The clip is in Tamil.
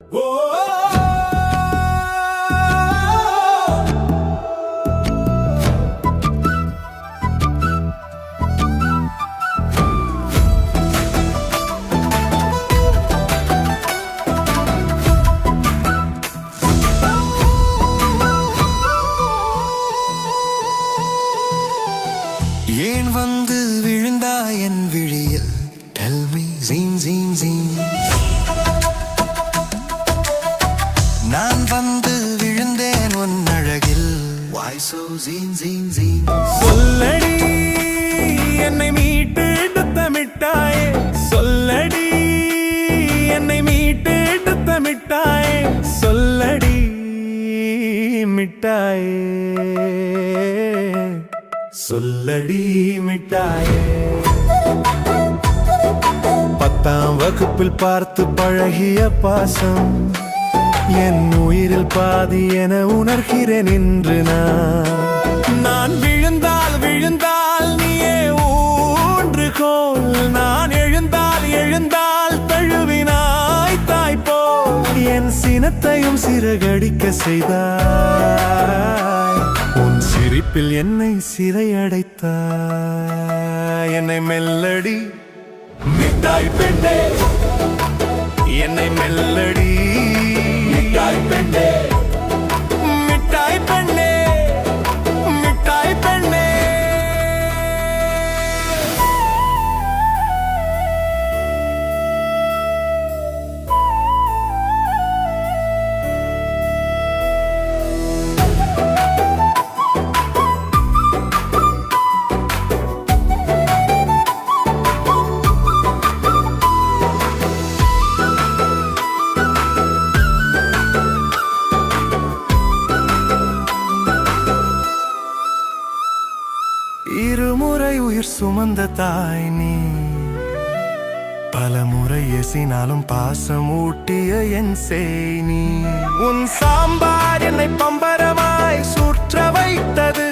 ஏன் வந்து விழுந்தாய் என் விழியில்? Tell me, zing zing zing. நான் வந்து விழுந்தேன் உன் அழகில். Why so zing zing zing? சொல்லடி என்னை மீட்டு எடுத்தமிட்டாயே, சொல்லடி என்னை மீட்டு எடுத்தமிட்டாயே, சொல்லடி மிட்டாயே, சொல்லடி மிட்டாயே. 10ஆம் வகுப்பில் பார்த்து பழகிய பாசம் என் உயிரில் பாதி என உணர்கிறேன் இன்று நான் விழுந்தால் விழுந்தால் நீயே ஊன்றுகோல், நான் எழுந்தால் தழுவினாய் தாய்ப்போ, என் சினத்தையும் சிறகடிக்க செய்தாய், உன் சிரிப்பில் என்னை சிறையடைத்தாய். என்னை மெல்லடி மிட்டாய் பெண்ணே, என்னை மெல்லடி மிட்டாய் பெண்ணே, மிட்டாய் பெண்ணே, மிட்டாய் பெண்ணே. இருமுறை உயிர் சுமந்த தாய் நீ, பல முறை எசினாலும் பாசம் ஊட்டிய என் சேய் நீ. உன் சாம்பார் என்னை பம்பரமாய் சுற்ற வைத்தது,